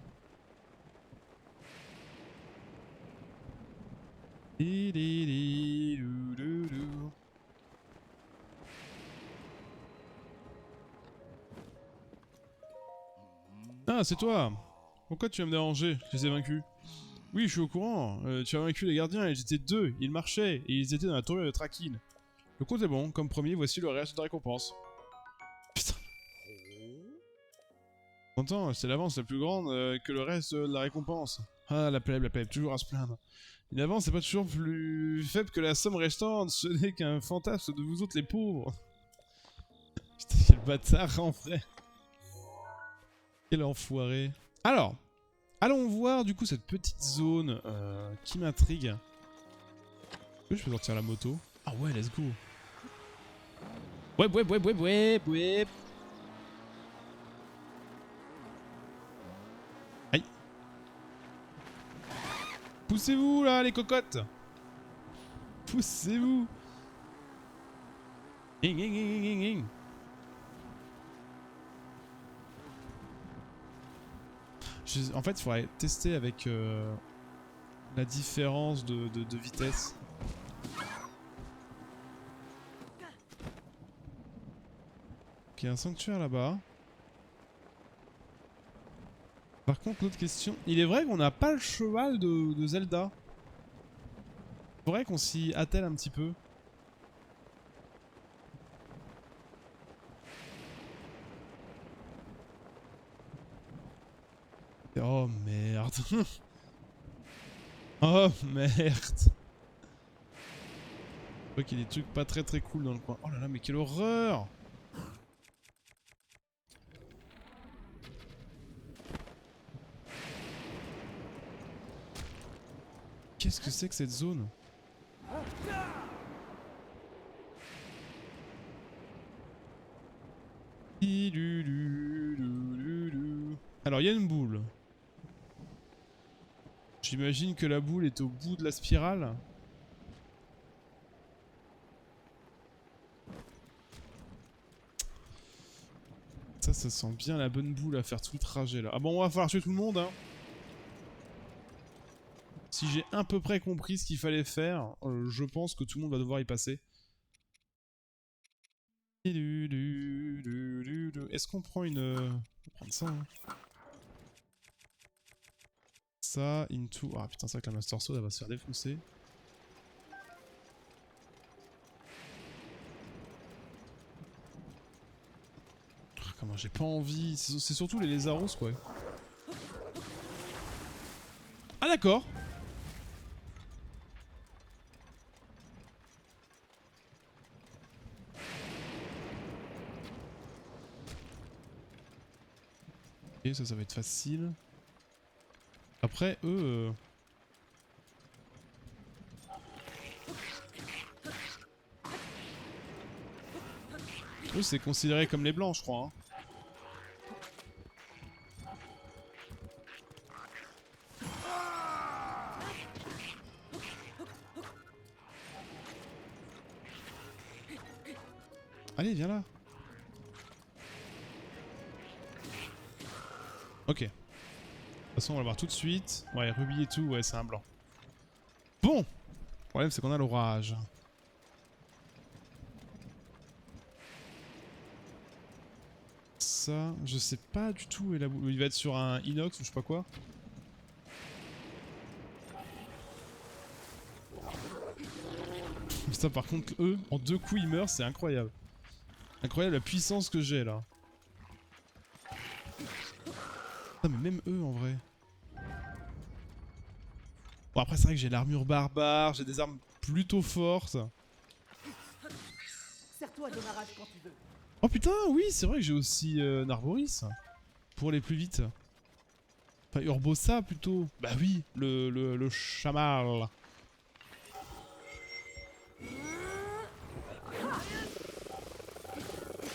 Ah, c'est toi. Pourquoi tu vas me déranger? Je les ai vaincus. Oui, je suis au courant. Tu as vaincu les gardiens, ils étaient 2, ils marchaient, et ils étaient dans la tournure de Trakin. Le compte est bon, comme promis, voici le reste de la récompense. Putain. Content, c'est l'avance la plus grande que le reste de la récompense. Ah, la plèbe, toujours à se plaindre. Une avance n'est pas toujours plus faible que la somme restante, ce n'est qu'un fantasme de vous autres les pauvres. Putain, quel bâtard en vrai. Quel enfoiré. Alors, allons voir du coup cette petite zone qui m'intrigue. Est-ce que je peux sortir la moto? Ah ouais, let's go. Ouais. Aïe. Poussez-vous là, les cocottes. Poussez-vous. En fait, il faudrait tester avec la différence de vitesse. Ok, il y a un sanctuaire là-bas. Par contre, l'autre question. Il est vrai qu'on n'a pas le cheval de Zelda. Il faudrait qu'on s'y attelle un petit peu. Oh merde. Oh merde. Je vois qu'il y a des trucs pas très cool dans le coin. Oh là là, mais quelle horreur. Qu'est-ce que c'est que cette zone? Alors il y a une boule. J'imagine que la boule est au bout de la spirale. Ça sent bien la bonne boule à faire tout le trajet là. Ah bon, on va falloir tuer tout le monde hein. Si j'ai à peu près compris ce qu'il fallait faire, je pense que tout le monde va devoir y passer. Est-ce qu'on prend une... On va prendre ça hein. Ça, into... Ah putain, c'est vrai que la Master Sword elle va se faire défoncer. Oh, comment j'ai pas envie. C'est surtout les lézaros quoi. Ah d'accord. Ok, ça va être facile. Après, eux... Eux, c'est considéré comme les blancs, je crois. Hein. Allez, viens là. Ok. De toute façon, on va le voir tout de suite. Ouais, rubis et tout, ouais, c'est un blanc. Bon. Le problème, c'est qu'on a l'orage. Ça, je sais pas du tout où est la boule. Il va être sur un inox ou je sais pas quoi. Ça, par contre, eux, en 2 coups, ils meurent, c'est incroyable. Incroyable la puissance que j'ai là. Ah, mais même eux en vrai. Bon, après, c'est vrai que j'ai l'armure barbare, j'ai des armes plutôt fortes. Serre-toi, Donarad, quand tu veux. Oh putain, oui, c'est vrai que j'ai aussi Narboris. Pour aller plus vite. Enfin, Urbosa plutôt. Bah oui, le chamal.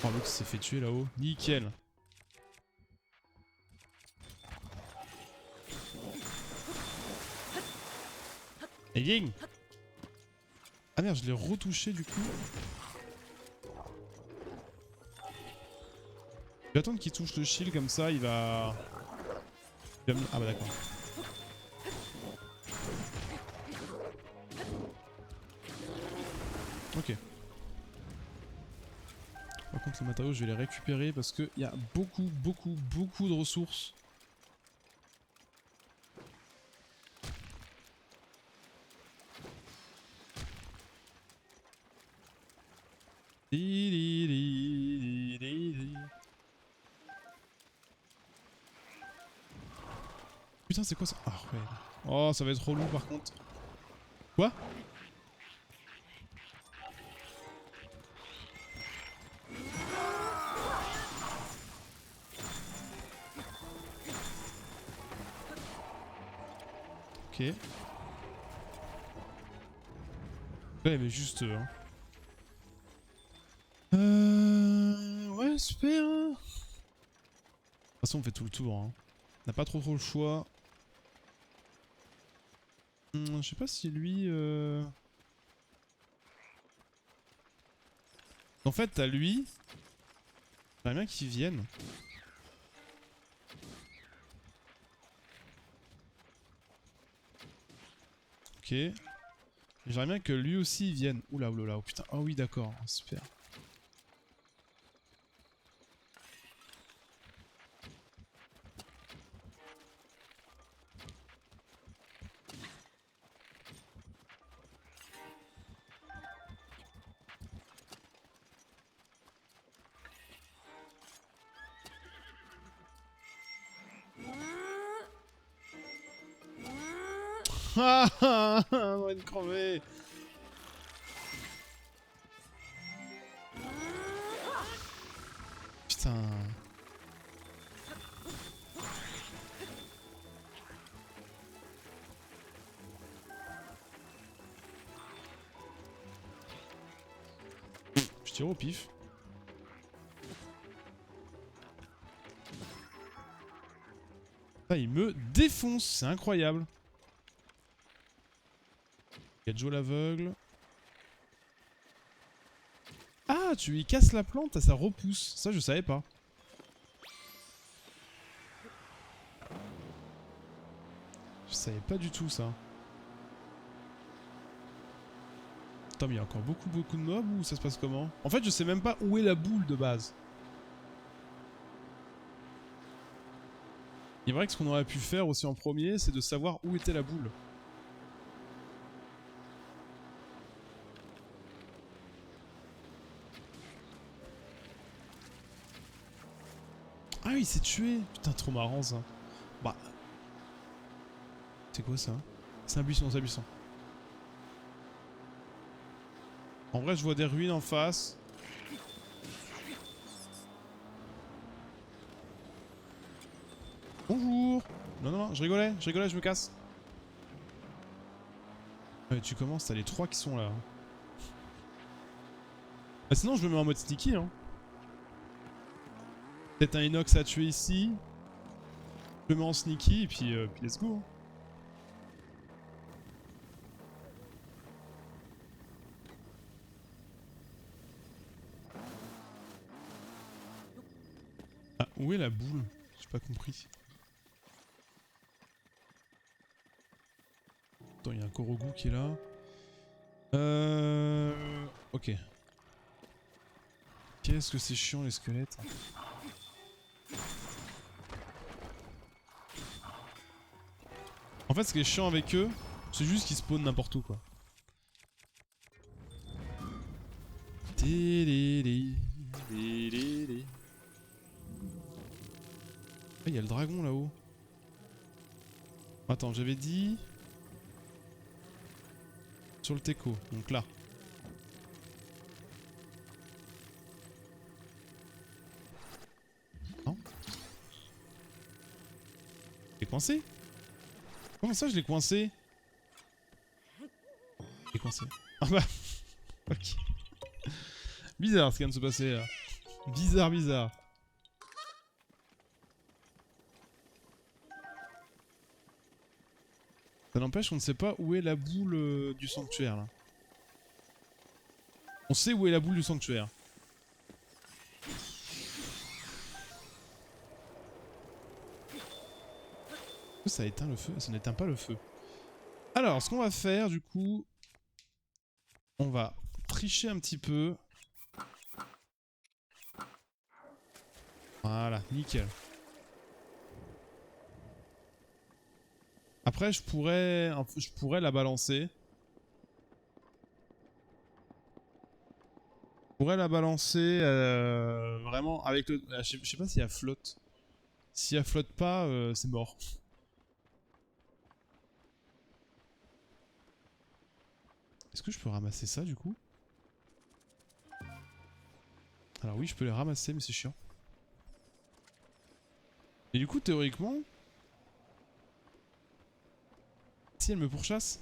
Oh, l'autre s'est fait tuer là-haut. Nickel. Et gang. Ah merde, je l'ai retouché du coup. Je vais attendre qu'il touche le shield comme ça, il va... Ah bah d'accord. Ok. Par contre les matériaux je vais les récupérer parce qu'il y a beaucoup de ressources. Putain, c'est quoi ça? Ah ouais. Oh, ça va être relou par contre. Quoi? Ok. Ouais, mais juste... Ouais, super. De toute façon, on fait tout le tour. Hein. On n'a pas trop le choix. Je sais pas si lui... En fait, t'as lui. J'aimerais bien qu'il vienne. Ok. J'aimerais bien que lui aussi vienne. Oula, oula, oh putain. Oh oui, d'accord. Super. Ah ah ah, on va être crevé. Putain. Je tire au pif. Ah, il me défonce, c'est incroyable. Il y a Joe l'aveugle. Ah, tu lui casses la plante et ça repousse. Ça, je savais pas. Je savais pas du tout ça. Attends, mais il y a encore beaucoup de mobs ou ça se passe comment? En fait, je sais même pas où est la boule de base. Il est vrai que ce qu'on aurait pu faire aussi en premier, c'est de savoir où était la boule. Ah, il s'est tué. Putain, trop marrant ça. Bah. C'est quoi ça? C'est un buisson, c'est un buisson. En vrai, je vois des ruines en face. Bonjour. Non, non, non, je rigolais, je me casse. Ouais, tu commences, t'as les 3 qui sont là. Bah, sinon, je me mets en mode sneaky. Hein. Peut-être un inox à tuer ici. Je me mets en sneaky et puis let's go. Hein. Ah, où est la boule? J'ai pas compris. Attends, il y a un Korogu qui est là. Ok. Qu'est-ce que c'est chiant les squelettes. En fait, ce qui est chiant avec eux, c'est juste qu'ils spawnent n'importe où quoi. Ah, il y a le dragon là-haut. Attends, j'avais dit... Sur le teco, donc là. Non? Je l'ai coincé? Comment ça je l'ai coincé? Je l'ai coincé. Ah bah... Ok. Bizarre ce qui vient de se passer là. Bizarre, bizarre. Ça n'empêche qu'on ne sait pas où est la boule du sanctuaire là. On sait où est la boule du sanctuaire. Ça éteint le feu, ça n'éteint pas le feu. Alors, ce qu'on va faire du coup, on va tricher un petit peu. Voilà, nickel. Après, je pourrais la balancer. Je pourrais la balancer vraiment avec le... Je sais pas si elle flotte. Si elle flotte pas, c'est mort. Est-ce que je peux ramasser ça du coup? Alors oui, je peux les ramasser, mais c'est chiant. Et du coup, théoriquement... Si elle me pourchasse...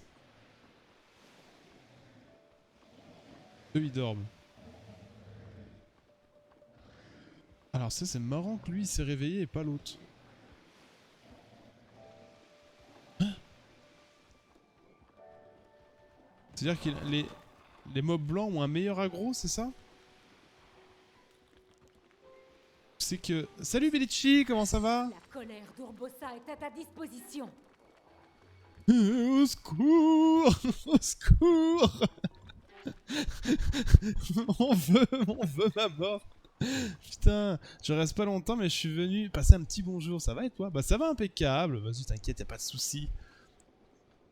Eux, ils dorment. Alors ça, c'est marrant que lui, il s'est réveillé et pas l'autre. C'est-à-dire que les mobs blancs ont un meilleur aggro, c'est ça? C'est que... Salut Bellici, comment ça va? La colère d'Urbosa est à ta disposition. Au secours! Au secours! on veut ma mort! Putain, je reste pas longtemps, mais je suis venu passer un petit bonjour. Ça va et toi? Bah ça va impeccable. Vas-y, t'inquiète, y'a pas de soucis.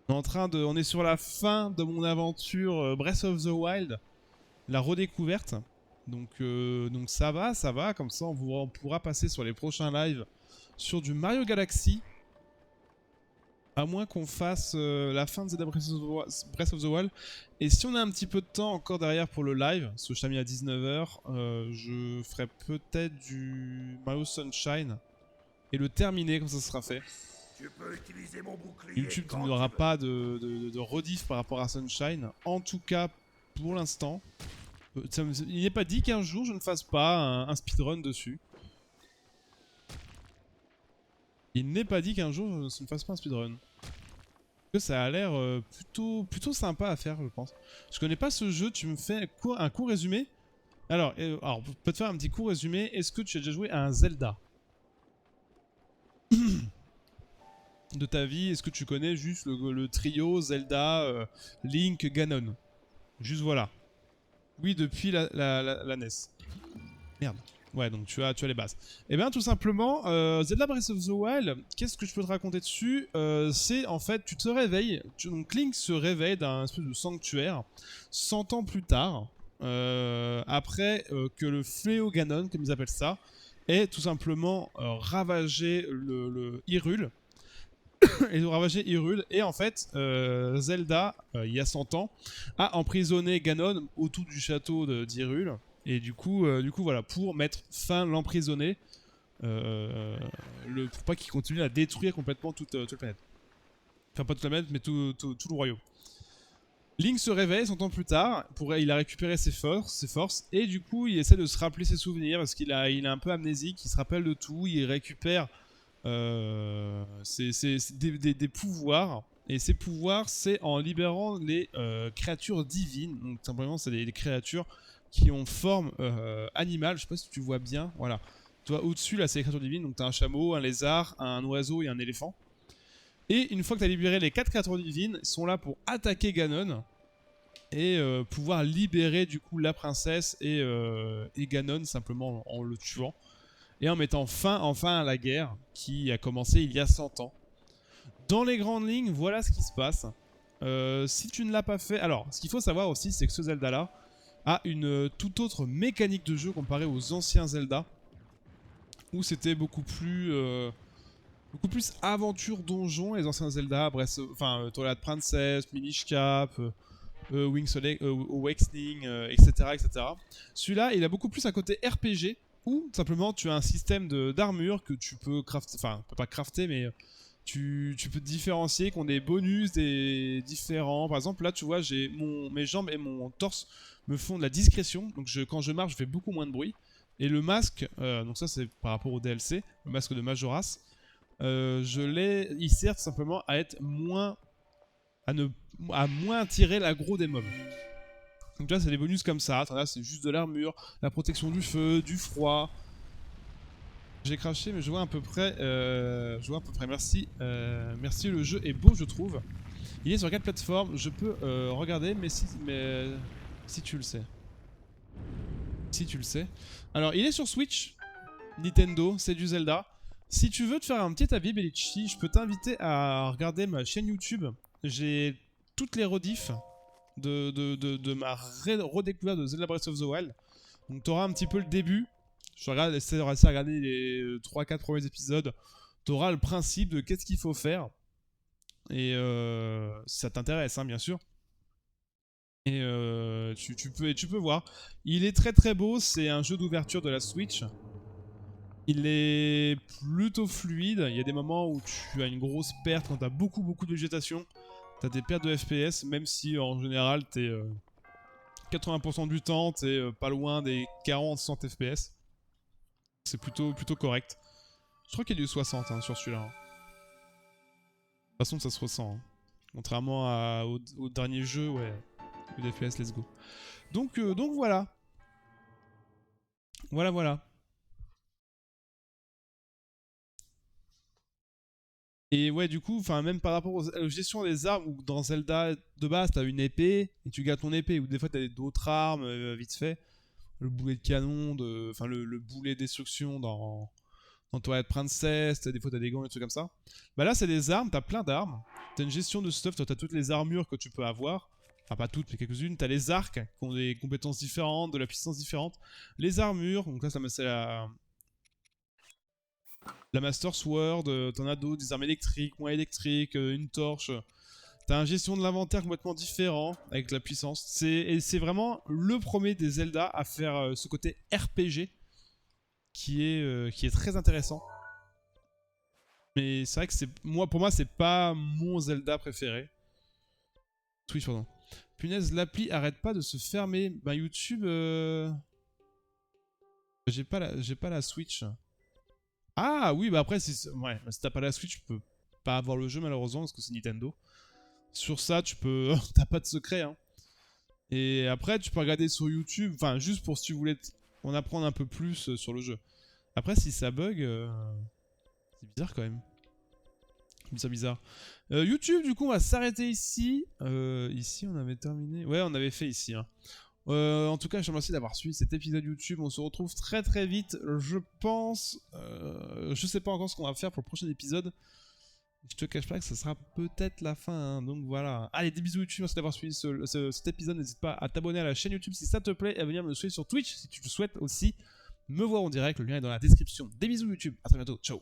On est sur la fin de mon aventure Breath of the Wild, la redécouverte. Donc ça va. Comme ça, on pourra passer sur les prochains lives sur du Mario Galaxy. À moins qu'on fasse la fin de Zelda Breath of the Wild. Et si on a un petit peu de temps encore derrière pour le live, ce que je t'ai mis à 19h, je ferai peut-être du Mario Sunshine. Et le terminer, comme ça sera fait. Tu peux utiliser mon bouclier. YouTube n'aura pas de rediff par rapport à Sunshine. En tout cas, pour l'instant. Il n'est pas dit qu'un jour je ne fasse pas un speedrun dessus. Il n'est pas dit qu'un jour je ne fasse pas un speedrun. Que ça a l'air plutôt sympa à faire, je pense. Je connais pas ce jeu, tu me fais un court résumé. Alors, on peut te faire un petit court résumé. Est-ce que tu as déjà joué à un Zelda de ta vie? Est-ce que tu connais juste le trio Zelda, Link, Ganon? Juste voilà. Oui, depuis la NES. Merde. Ouais, donc tu as les bases. Et bien tout simplement, Zelda Breath of the Wild, qu'est-ce que je peux te raconter dessus? C'est en fait, tu te réveilles, donc Link se réveille d'un espèce de sanctuaire 100 ans plus tard, après que le fléau Ganon, comme ils appellent ça, ait tout simplement ravagé le Hyrule. Et ravager Hyrule, et en fait Zelda il y a 100 ans a emprisonné Ganon autour du château d'Hyrule, et du coup voilà, pour mettre fin, l'emprisonner, pour pas qu'il continue à détruire complètement toute la planète, enfin pas toute la planète mais tout le royaume. Link se réveille 100 ans plus tard, il a récupéré ses forces, et du coup il essaie de se rappeler ses souvenirs parce qu'il est un peu amnésique, il se rappelle de tout, il récupère des pouvoirs, et ces pouvoirs c'est en libérant les créatures divines. Donc simplement c'est des créatures qui ont forme animale, je sais pas si tu vois bien, voilà. Toi au-dessus là c'est les créatures divines, donc t'as un chameau, un lézard, un oiseau et un éléphant. Et une fois que t'as libéré les 4 créatures divines, ils sont là pour attaquer Ganon et pouvoir libérer du coup la princesse et Ganon simplement en le tuant. Et en mettant fin à la guerre qui a commencé il y a 100 ans. Dans les grandes lignes, voilà ce qui se passe. Si tu ne l'as pas fait... Alors, ce qu'il faut savoir aussi, c'est que ce Zelda-là a une toute autre mécanique de jeu comparée aux anciens Zelda, où c'était beaucoup plus aventure donjon. Les anciens Zelda, Twilight Princess, Minish Cap, Link's Awakening, etc. Celui-là, il a beaucoup plus un côté RPG, ou simplement tu as un système d'armure que tu peux crafter, enfin pas crafter, mais tu peux te différencier, qui ont des bonus différents. Par exemple là tu vois, mes jambes et mon torse me font de la discrétion, donc quand je marche je fais beaucoup moins de bruit. Et le masque, donc ça c'est par rapport au DLC, le masque de Majora's, il sert tout simplement à être moins, à moins tirer l'aggro des mobs. Donc là c'est des bonus comme ça, là c'est juste de l'armure, la protection du feu, du froid. J'ai craché mais je vois à peu près, merci, merci, le jeu est beau je trouve. Il est sur quelle plateforme? Je peux regarder, mais si tu le sais. Si tu le sais. Alors il est sur Switch, Nintendo, c'est du Zelda. Si tu veux te faire un petit avis Bellici, je peux t'inviter à regarder ma chaîne YouTube. J'ai toutes les rediffs de ma redécouverte de Zelda Breath of the Wild. Donc tu auras un petit peu le début. Je regarde, essaie de regarder les 3-4 premiers épisodes. Tu auras le principe de qu'est-ce qu'il faut faire. Et si ça t'intéresse, hein, bien sûr. Et tu peux voir. Il est très très beau. C'est un jeu d'ouverture de la Switch. Il est plutôt fluide. Il y a des moments où tu as une grosse perte quand tu as beaucoup de végétation. Tu as des pertes de FPS, même si en général, tu es 80% du temps, tu es pas loin des 40-60 FPS. C'est plutôt correct. Je crois qu'il y a du 60 hein, sur celui-là. De toute façon, ça se ressent. Hein. Contrairement au dernier jeu, ouais. Le FPS, let's go. Donc voilà. Voilà. Et ouais, du coup, même par rapport aux gestions des armes, où dans Zelda de base, t'as une épée, et tu gardes ton épée, ou des fois t'as d'autres armes, vite fait. Le boulet de canon, le boulet destruction dans Twilight Princess, des fois t'as des gants et des trucs comme ça. Bah là, c'est des armes, t'as plein d'armes. T'as une gestion de stuff, t'as toutes les armures que tu peux avoir. Enfin, pas toutes, mais quelques-unes. T'as les arcs qui ont des compétences différentes, de la puissance différente. Les armures, donc là, c'est la Master Sword. T'en as d'autres, des armes électriques, moins électriques, une torche. T'as une gestion de l'inventaire complètement différent avec la puissance. C'est vraiment le premier des Zelda à faire ce côté RPG qui est très intéressant. Mais c'est vrai que pour moi, c'est pas mon Zelda préféré. Twitch, pardon. Punaise, l'appli arrête pas de se fermer. Bah YouTube, j'ai pas la Switch. Ah oui, bah après, si t'as pas la Switch, tu peux pas avoir le jeu malheureusement parce que c'est Nintendo. Sur ça, tu peux, t'as pas de secret. Hein. Et après, tu peux regarder sur YouTube, enfin juste pour si tu voulais en apprendre un peu plus sur le jeu. Après, si ça bug, c'est bizarre quand même. C'est bizarre. YouTube, du coup, on va s'arrêter ici. Ici, on avait terminé. Ouais, on avait fait ici. Hein. En tout cas, je te remercie d'avoir suivi cet épisode YouTube. On se retrouve très très vite, je pense. Je sais pas encore ce qu'on va faire pour le prochain épisode. Je te cache pas que ça sera peut-être la fin. Hein. Donc voilà. Allez, des bisous YouTube. Merci d'avoir suivi cet épisode. N'hésite pas à t'abonner à la chaîne YouTube si ça te plaît et à venir me suivre sur Twitch si tu le souhaites aussi me voir en direct. Le lien est dans la description. Des bisous YouTube. À très bientôt. Ciao.